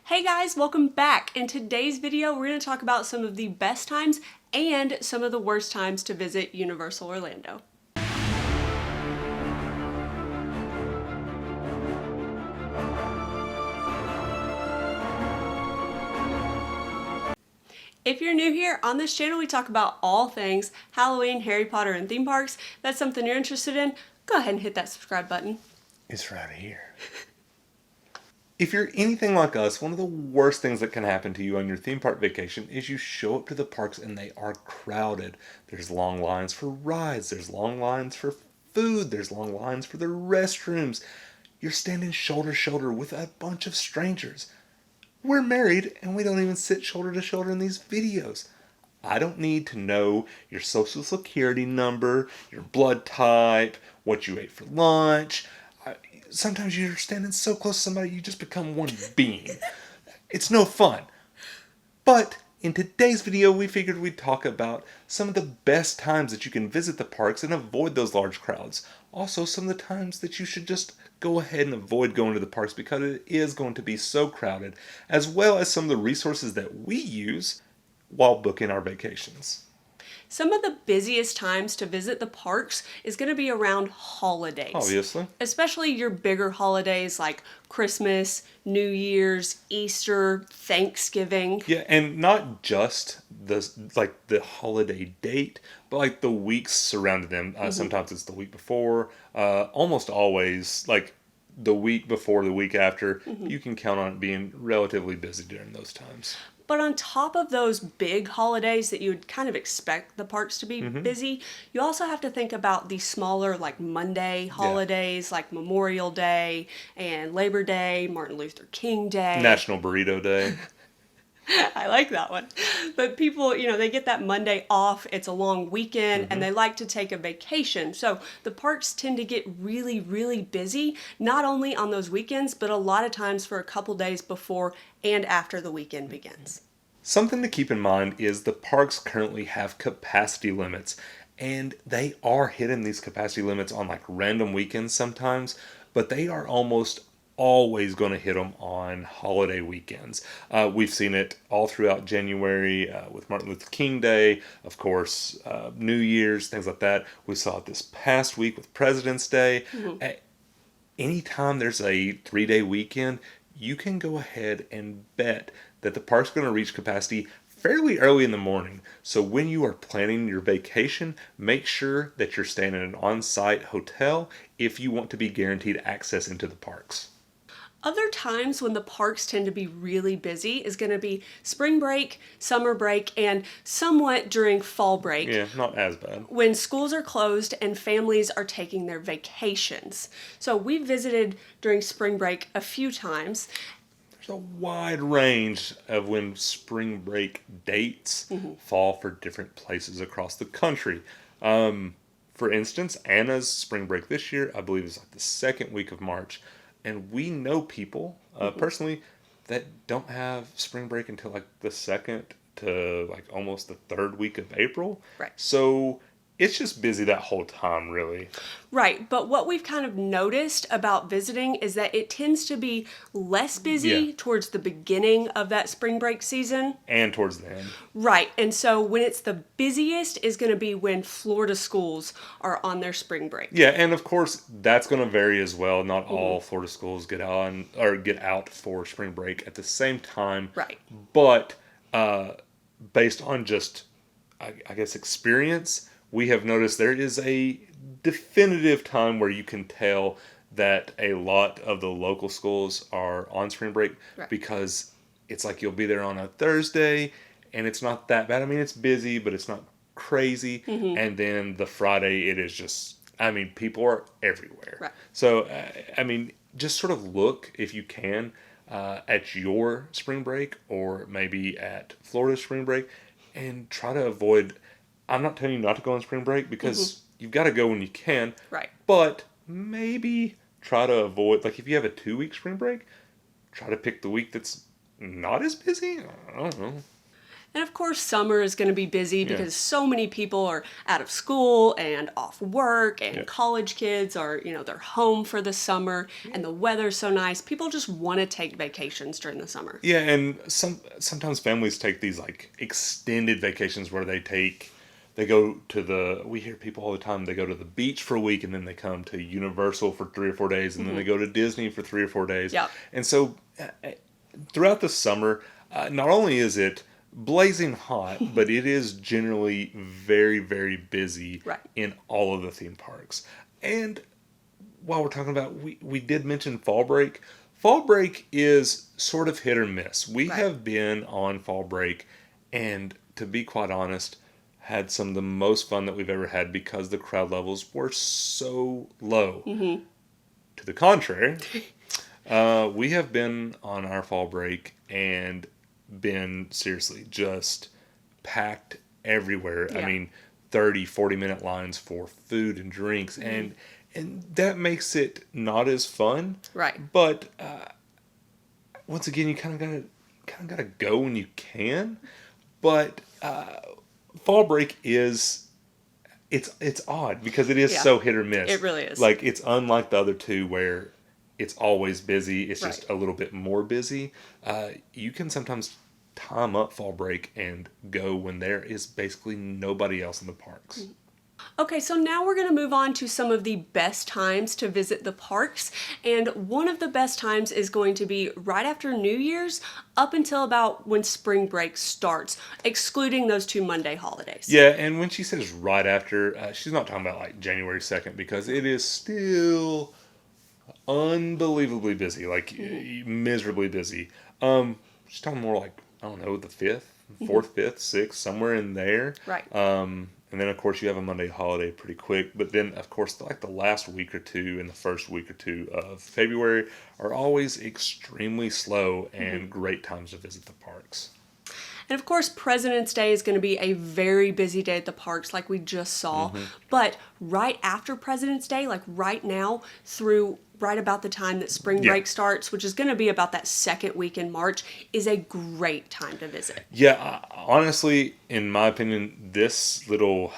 Hey guys, welcome back. In today's video, we're going to talk about some of the best times and some of the worst times to visit Universal Orlando. If you're new here, on this channel we talk about all things Halloween, Harry Potter, and theme parks. If that's something you're interested in, go ahead and hit that subscribe button. It's right here. If you're anything like us, one of the worst things that can happen to you on your theme park vacation is you show up to the parks and they are crowded. There's long lines for rides, there's long lines for food, there's long lines for the restrooms. You're standing shoulder to shoulder with a bunch of strangers. We're married and we don't even sit shoulder to shoulder in these videos. I don't need to know your social security number, your blood type, what you ate for lunch. Sometimes you're standing so close to somebody you just become one being. It's no fun. But in today's video, we figured we'd talk about some of the best times that you can visit the parks and avoid those large crowds. Also, some of the times that you should just go ahead and avoid going to the parks because it is going to be so crowded, as well as some of the resources that we use while booking our vacations. Some of the busiest times to visit the parks is going to be around holidays. Obviously. Especially your bigger holidays like Christmas, New Year's, Easter, Thanksgiving. Yeah, and not just the holiday date, but like the weeks surrounding them. Sometimes it's the week before. Almost always like the week before, the week after. You can count on it being relatively busy during those times. But on top of those big holidays that you would kind of expect the parks to be busy, you also have to think about the smaller like Monday holidays like Memorial Day and Labor Day, Martin Luther King Day. National Burrito Day. I like that one. But people, they get that Monday off. It's a long weekend and they like to take a vacation. So the parks tend to get really, really busy, not only on those weekends, but a lot of times for a couple days before and after the weekend begins. Something to keep in mind is the parks currently have capacity limits, and they are hitting these capacity limits on like random weekends sometimes, but they are almost always going to hit them on holiday weekends. We've seen it all throughout January with Martin Luther King Day, of course, New Year's, things like that. We saw it this past week with President's Day. Anytime there's a 3-day weekend, you can go ahead and bet that the park's going to reach capacity fairly early in the morning. So when you are planning your vacation, make sure that you're staying in an on-site hotel if you want to be guaranteed access into the parks. Other times when the parks tend to be really busy is going to be spring break, summer break, and somewhat during fall break. Yeah, not as bad. When schools are closed and families are taking their vacations. So we visited during spring break a few times. There's a wide range of when spring break dates fall for different places across the country. For instance, Anna's spring break this year, I believe, is like the second week of March. And we know people, personally, that don't have spring break until like the second to like almost the third week of April. Right. So it's just busy that whole time, really. Right, but what we've kind of noticed about visiting is that it tends to be less busy towards the beginning of that spring break season. And towards the end. Right, and so when it's the busiest is going to be when Florida schools are on their spring break. Yeah, and of course that's going to vary as well. Not all Florida schools get out for spring break at the same time. Right. But based on just, I guess, experience, we have noticed there is a definitive time where you can tell that a lot of the local schools are on spring break because it's like you'll be there on a Thursday and it's not that bad. I mean, it's busy, but it's not crazy. And then the Friday, it is just, people are everywhere. Right. So, just sort of look, if you can, at your spring break or maybe at Florida's spring break and try to avoid. I'm not telling you not to go on spring break because you've got to go when you can. Right. But maybe try to avoid, like if you have a 2-week spring break, try to pick the week that's not as busy. I don't know. And of course, summer is going to be busy because so many people are out of school and off work, and college kids are, they're home for the summer, and the weather's so nice. People just want to take vacations during the summer. Yeah, and sometimes families take these like extended vacations where they go to we hear people all the time, they go to the beach for a week and then they come to Universal for 3 or 4 days and then they go to Disney for 3 or 4 days. Yep. And so throughout the summer, not only is it blazing hot, but it is generally very, very busy in all of the theme parks. And while we're talking about, we did mention fall break. Fall break is sort of hit or miss. We have been on fall break, and to be quite honest, had some of the most fun that we've ever had because the crowd levels were so low. Mm-hmm. To the contrary, we have been on our fall break and been seriously just packed everywhere. Yeah. I mean, 30, 40-minute lines for food and drinks, and that makes it not as fun. Right. But once again, you kind of gotta go when you can. But fall break it's odd because it is so hit or miss. It really is. Like, it's unlike the other two where it's always busy. It's just a little bit more busy. You can sometimes time up fall break and go when there is basically nobody else in the parks. Okay, so now we're going to move on to some of the best times to visit the parks. And one of the best times is going to be right after New Year's up until about when spring break starts, excluding those 2 Monday holidays. Yeah, and when she says right after, she's not talking about like January 2nd because it is still unbelievably busy, like miserably busy. She's talking more like, I don't know, the 5th, 4th, 5th, 6th, somewhere in there. Right. And then, of course, you have a Monday holiday pretty quick. But then, of course, like the last week or two and the first week or two of February are always extremely slow and great times to visit the parks. And of course, President's Day is going to be a very busy day at the parks like we just saw. But right after President's Day, like right now through right about the time that spring break starts, which is going to be about that second week in March, is a great time to visit. Yeah, honestly, in my opinion, this little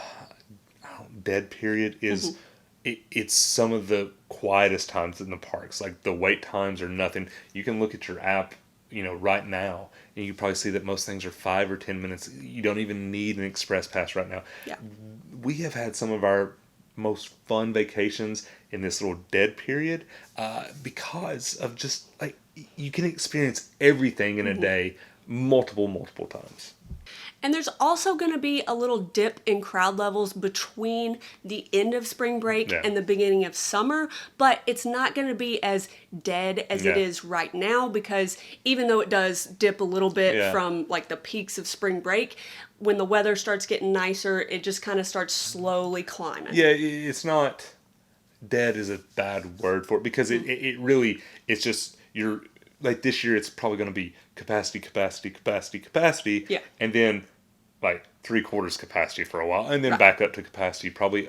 dead period is it's some of the quietest times in the parks. Like, the wait times are nothing. You can look at your app, right now, and you can probably see that most things are 5 or 10 minutes. You don't even need an express pass right now. Yeah. We have had some of our most fun vacations in this little dead period because of just, like, you can experience everything in a day multiple times. And there's also going to be a little dip in crowd levels between the end of spring break and the beginning of summer, but it's not going to be as dead as it is right now, because even though it does dip a little bit from like the peaks of spring break, when the weather starts getting nicer, it just kind of starts slowly climbing. Yeah, it's not, dead is a bad word for it, because it really, it's just, you're, like this year it's probably going to be capacity, and then like 3/4 capacity for a while, and then back up to capacity probably,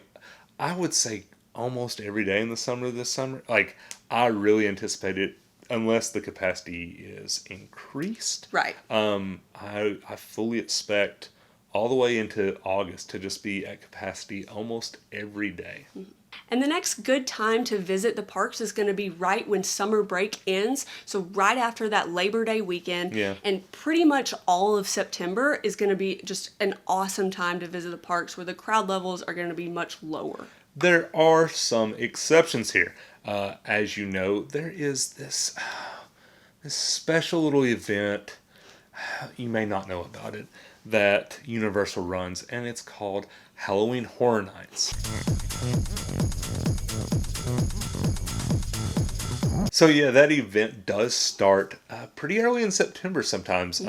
I would say, almost every day in the summer this summer. Like, I really anticipate it, unless the capacity is increased. Right. I fully expect all the way into August to just be at capacity almost every day. And the next good time to visit the parks is going to be right when summer break ends. So right after that Labor Day weekend. Yeah. And pretty much all of September is going to be just an awesome time to visit the parks, where the crowd levels are going to be much lower. There are some exceptions here. As you know, there is this special little event, you may not know about it, that Universal runs, and it's called Halloween Horror Nights. So yeah, that event does start pretty early in September sometimes.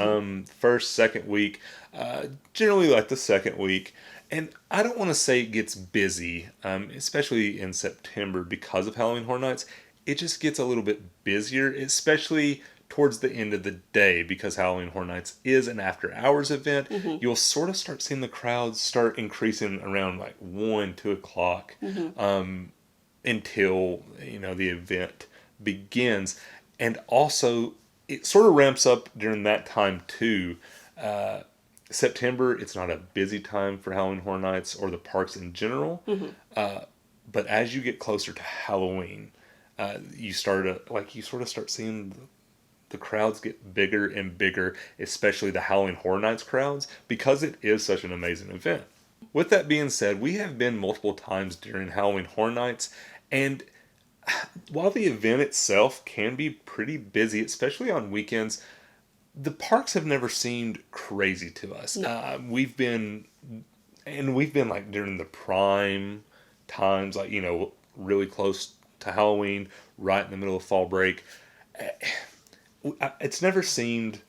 First, second week, generally like the second week. And I don't want to say it gets busy, especially in September because of Halloween Horror Nights. It just gets a little bit busier, especially towards the end of the day, because Halloween Horror Nights is an after-hours event. You'll sort of start seeing the crowds start increasing around like 1, 2 o'clock until, the event begins. And also, it sort of ramps up during that time too. September, it's not a busy time for Halloween Horror Nights or the parks in general. But as you get closer to Halloween, you sort of start seeing the crowds get bigger and bigger, especially the Halloween Horror Nights crowds, because it is such an amazing event. With that being said, we have been multiple times during Halloween Horror Nights, and while the event itself can be pretty busy, especially on weekends, the parks have never seemed crazy to us. No. We've been like during the prime times, like, really close to Halloween, right in the middle of fall break. It's never seemed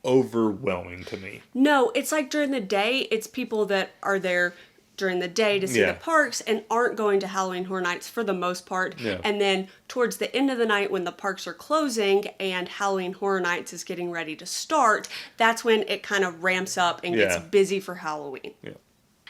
overwhelming to me. No, it's like during the day, it's people that are there during the day to see Yeah. the parks and aren't going to Halloween Horror Nights for the most part. Yeah. And then towards the end of the night when the parks are closing and Halloween Horror Nights is getting ready to start, that's when it kind of ramps up and gets Yeah. busy for Halloween. Yeah.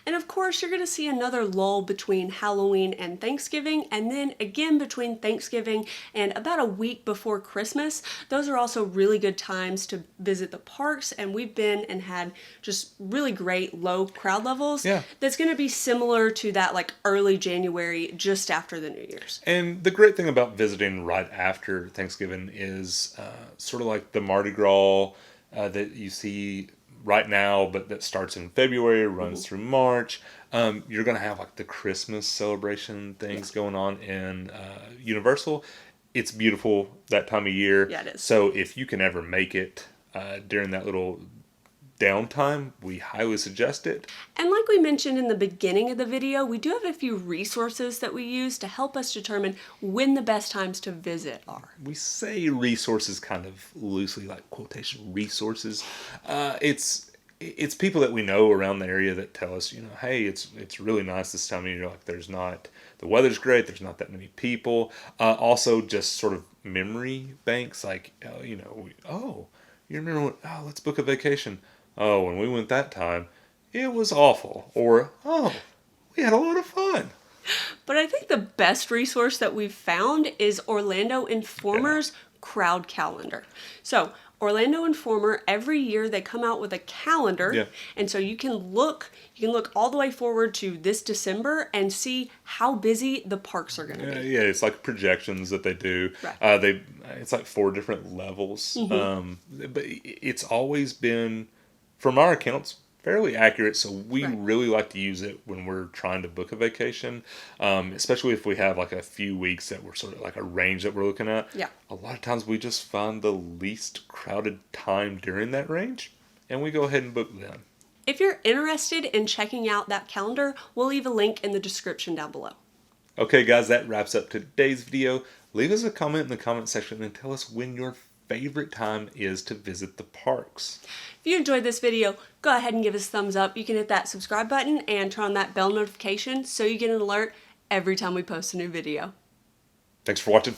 And of course, you're going to see another lull between Halloween and Thanksgiving, and then again between Thanksgiving and about a week before Christmas. Those are also really good times to visit the parks, and we've been and had just really great low crowd levels. Yeah. That's going to be similar to that like early January, just after the New Year's. And the great thing about visiting right after Thanksgiving is sort of like the Mardi Gras that you see right now, but that starts in February, runs through March. You're going to have like the Christmas celebration things going on in Universal. It's beautiful that time of year. Yeah, it is. So if you can ever make it during that little downtime, we highly suggest it. And like we mentioned in the beginning of the video, we do have a few resources that we use to help us determine when the best times to visit are. We say resources kind of loosely, like quotation resources. It's people that we know around the area that tell us, hey, it's really nice this time of year. Like, the weather's great. There's not that many people. Also, just sort of memory banks. Like, you remember let's book a vacation. Oh, when we went that time, it was awful. Or, oh, we had a lot of fun. But I think the best resource that we've found is Orlando Informer's crowd calendar. So Orlando Informer, every year they come out with a calendar. Yeah. And so you can look all the way forward to this December and see how busy the parks are going to be. Yeah, it's like projections that they do. Right. It's like 4 different levels. But it's always been, from our accounts, fairly accurate. So we really like to use it when we're trying to book a vacation, especially if we have like a few weeks that we're sort of like a range that we're looking at. Yeah. A lot of times we just find the least crowded time during that range, and we go ahead and book then. If you're interested in checking out that calendar, we'll leave a link in the description down below. Okay, guys, that wraps up today's video. Leave us a comment in the comment section and tell us when your favorite time is to visit the parks. If you enjoyed this video, go ahead and give us a thumbs up. You can hit that subscribe button and turn on that bell notification so you get an alert every time we post a new video. Thanks for watching.